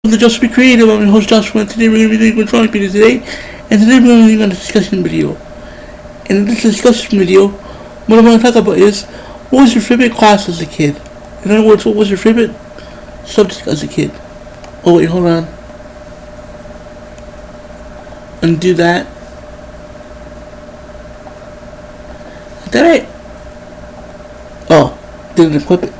The Just Be Creative. I'm your host Joshua, and today we're going to be doing a drawing video today. And today we're going to be doing a discussion video. And in this discussion video, what I'm going to talk about is, what was your favorite class as a kid? In other words, what was your favorite subject as a kid? Oh wait, hold on. Undo that. Is that right? Oh, didn't equip it.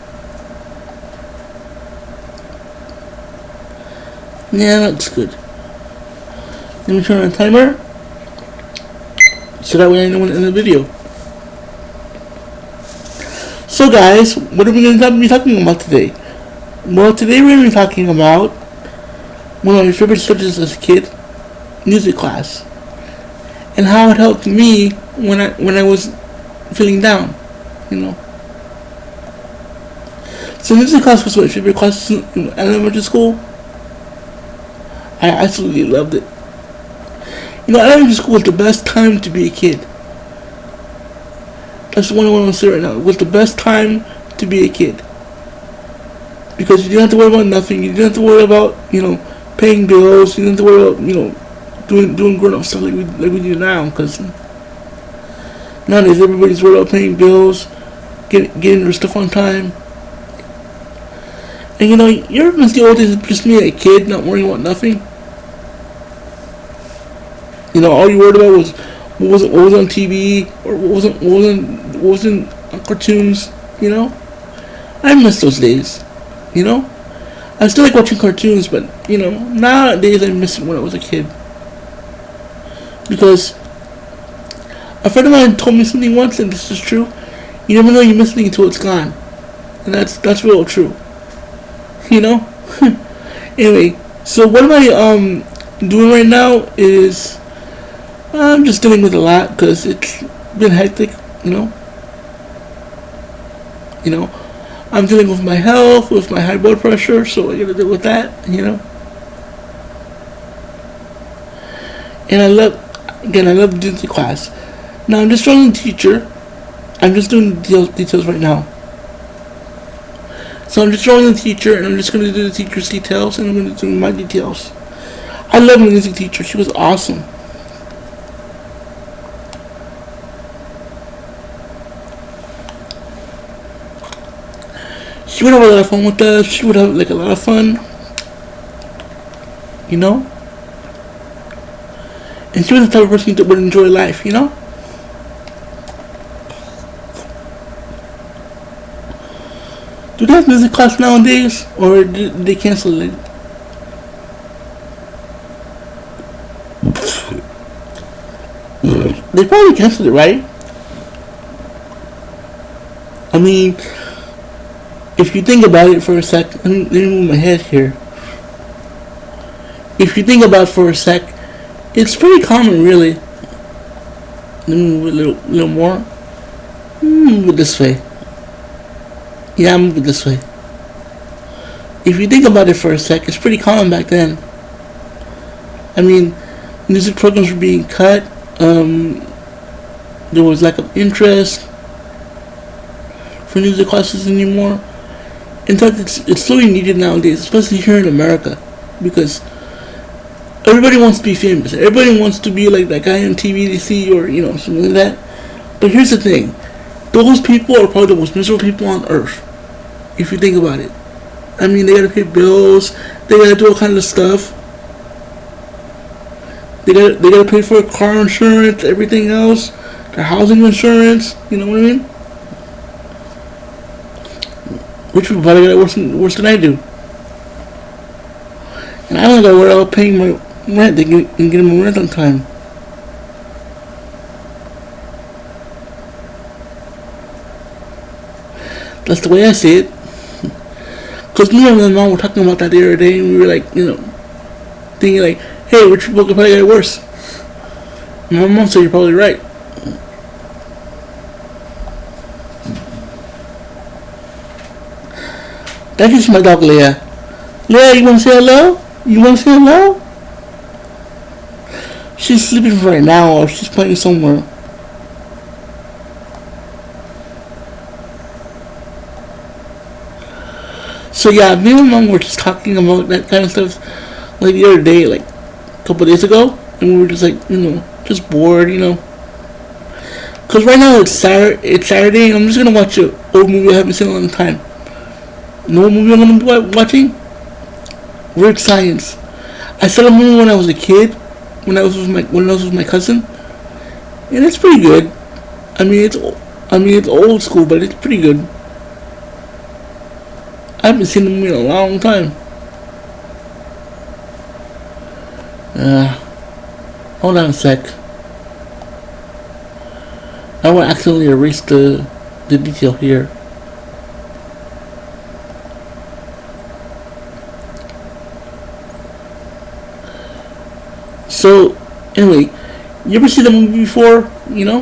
Yeah, that looks good. Let me turn on the timer, so that way I know when to end the video. So guys, what are we going to be talking about today? Well, today we're going to be talking about one of my favorite subjects as a kid, music class, and how it helped me when I was feeling down, you know. So music class was my favorite class in elementary school. I absolutely loved it. You know, elementary school was the best time to be a kid. That's the one I want to say right now. It was the best time to be a kid. Because you didn't have to worry about nothing. You didn't have to worry about, paying bills. You didn't have to worry about, doing grown-up stuff like we do now. Because nowadays everybody's worried about paying bills, getting their stuff on time. And you ever miss the old days of just being a kid, not worrying about nothing? All you worried about was what was on TV or what wasn't on cartoons. I miss those days. I still like watching cartoons, but nowadays I miss it when I was a kid. Because a friend of mine told me something once, and this is true. You never know you miss something until it's gone, and that's real true. Anyway, so what am I doing right now is I'm just dealing with a lot because it's been hectic. I'm dealing with my health, with my high blood pressure, so I gotta deal with that. And I love doing the class. Now I'm just drawing the teacher. I'm just doing the details right now. So I'm just drawing the teacher, and I'm just going to do the teacher's details, and I'm going to do my details. I love my music teacher. She was awesome. She would have a lot of fun with us. She would have a lot of fun. And she was the type of person that would enjoy life, Do they have music class nowadays, or did they cancel it? They probably canceled it, right? I mean, if you think about it for a sec, let me move my head here. If you think about it for a sec, it's pretty common, really. Let me move it a little more. Move it this way. Yeah, I'm moving this way. If you think about it for a sec, it's pretty common back then. I mean, music programs were being cut. There was lack of interest for music classes anymore. In fact, it's slowly needed nowadays, especially here in America, because everybody wants to be famous. Everybody wants to be like that guy on TVDC or something like that. But here's the thing: those people are probably the most miserable people on earth. If you think about it, I mean, they gotta pay bills, they gotta do all kind of stuff. They gotta pay for car insurance, everything else, their housing insurance. You know what I mean? Which people probably got it worse than I do. And I only gotta worry about paying my rent and getting my rent on time. That's the way I see it. Because me and my mom were talking about that the other day, and we were thinking hey, rich people could probably get it worse. And my mom said, you're probably right. That is my dog, Leia. Leia, you want to say hello? You want to say hello? She's sleeping right now, or she's playing somewhere. So yeah, me and my mom were just talking about that kind of stuff like the other day, like a couple of days ago, and we were just like, just bored, Cause right now it's Saturday, and I'm just gonna watch an old movie I haven't seen in a long time. You know what movie I'm gonna be watching? Weird Science. I saw the movie when I was a kid, when I was with my cousin, and it's pretty good. I mean it's old school, but it's pretty good. I haven't seen the movie in a long time. Uh, Hold on a sec. I will accidentally erase the detail here. So anyway, you ever see the movie before? You know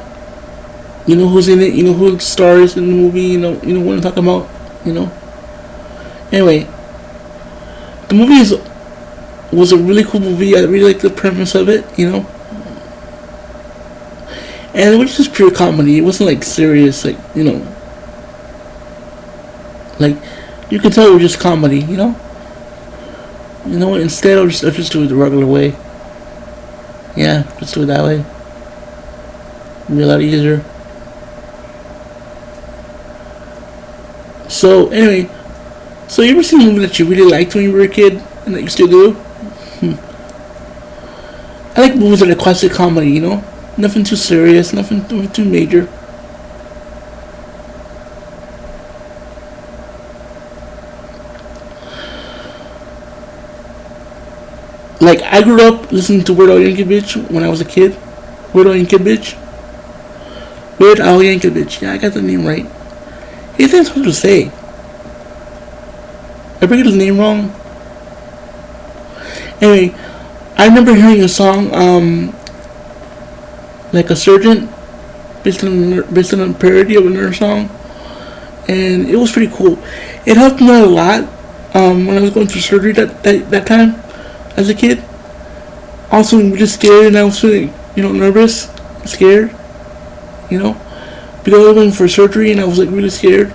who's in it. You know who stars in the movie. You know what I'm talking about. You know. Anyway, the movie was a really cool movie. I really liked the premise of it. And it was just pure comedy. It wasn't like serious, like like you can tell it was just comedy. Instead I'll just do it the regular way. Yeah, just do it that way. It'd be a lot easier. So anyway, so you ever seen a movie that you really liked when you were a kid and that you still do? I like movies that are classic comedy. Nothing too serious, nothing too major. Like I grew up listening to Weird Al Yankovic when I was a kid. Weird Al Yankovic. Weird Al Yankovic. Yeah, I got the name right. His name's hard to say. I get his name wrong. Anyway, I remember hearing a song, like a surgeon, based on a parody of another song, and it was pretty cool. It helped me out a lot when I was going through surgery that time as a kid. Also, I'm just scared, and I was feeling nervous, scared, because I was going for surgery, and I was like really scared.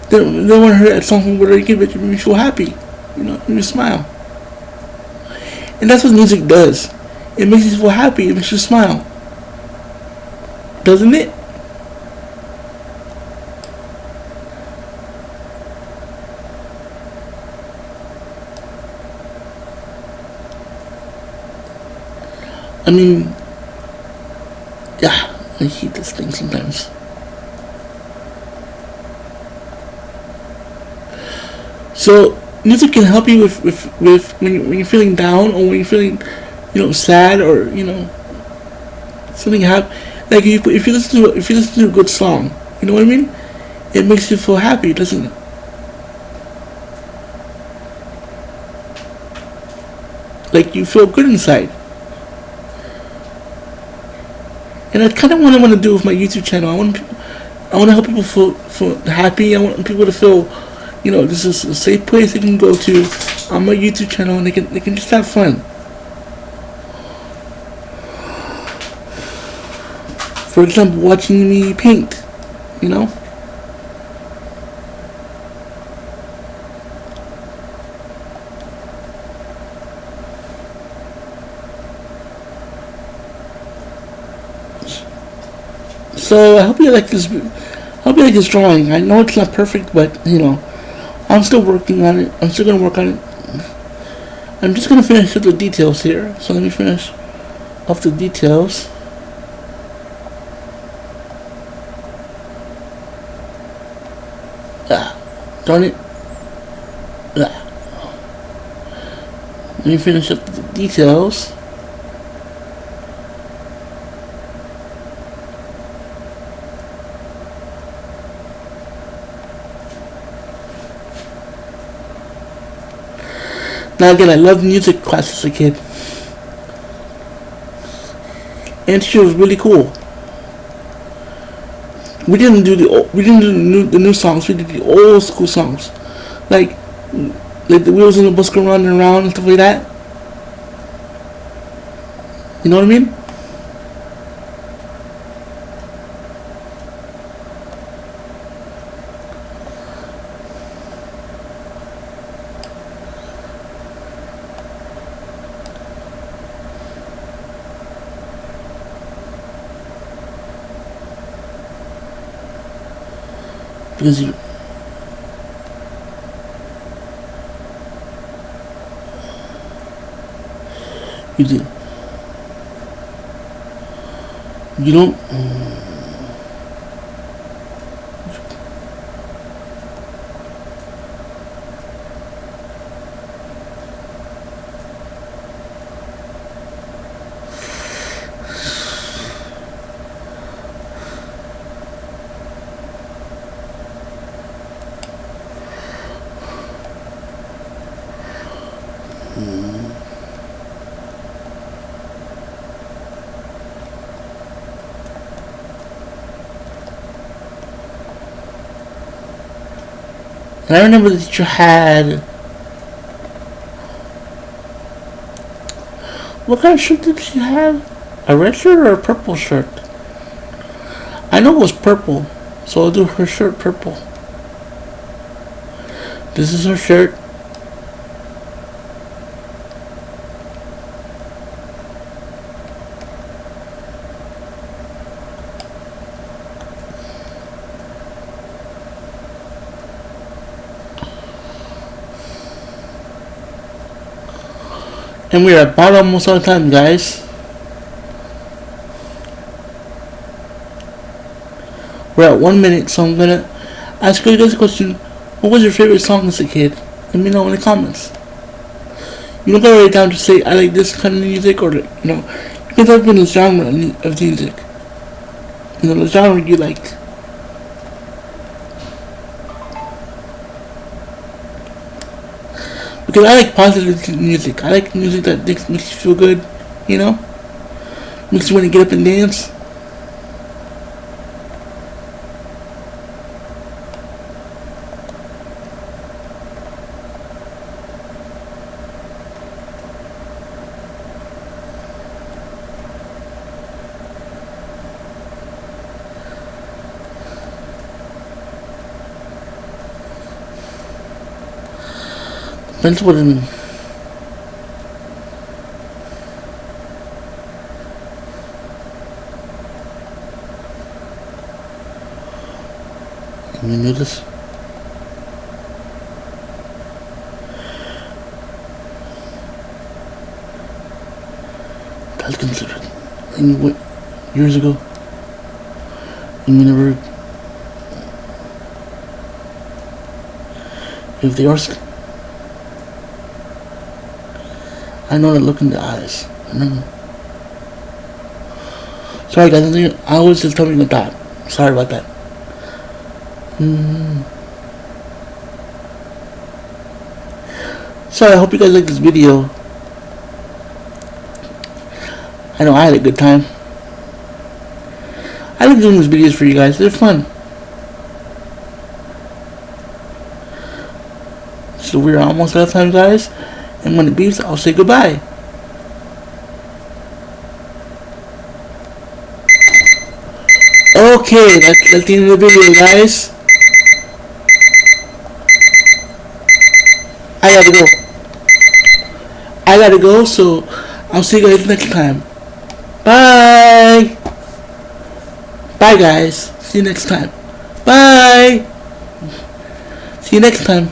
Then when I heard that song from Puerto Rican, it made me feel happy, made me smile. And that's what music does. It makes you feel happy. It makes you smile. Doesn't it? I mean, yeah, I hate this thing sometimes. So, music can help you with when you're feeling down or when you're feeling, sad or, something happen. Like if you listen to a good song, you know what I mean? It makes you feel happy, doesn't it? Like you feel good inside. And that's kind of what I want to do with my YouTube channel. I want to help people feel happy. I want people to feel, this is a safe place they can go to on my YouTube channel, and they can just have fun. For example, watching me paint, So I hope you like this. I hope you like this drawing. I know it's not perfect, but I'm still working on it. I'm still gonna work on it. I'm just gonna finish up the details here. So let me finish off the details. Darn it. Let me finish up the details. Now again, I loved music class as a kid, and she was really cool. We didn't do the new songs. We did the old school songs, like the wheels on the bus go round and around and stuff like that. You know what I mean? because you do. You don't. And I remember the teacher had. What kind of shirt did she have? A red shirt or a purple shirt? I know it was purple, so I'll do her shirt purple. This is her shirt. And we're at bottom most of the time, guys. We're at 1 minute, so I'm gonna ask you guys a question. What was your favorite song as a kid? Let me know in the comments. You don't gotta write down to say I like this kind of music, or you can type in the genre of music. The genre you like. Because I like positive music. I like music that makes you feel good, makes you want to get up and dance. Depends what you notice. That's considered. And what years ago? And you never. If they are. I know that look in the eyes. Sorry guys, I was just telling you that. Sorry about that. So I hope you guys like this video. I know I had a good time. I like doing these videos for you guys. They're fun. So we're almost out of time, guys. And when it beeps, I'll say goodbye. Okay, that's the end of the video, guys. I gotta go, so I'll see you guys next time. Bye! Bye, guys. See you next time. Bye! See you next time.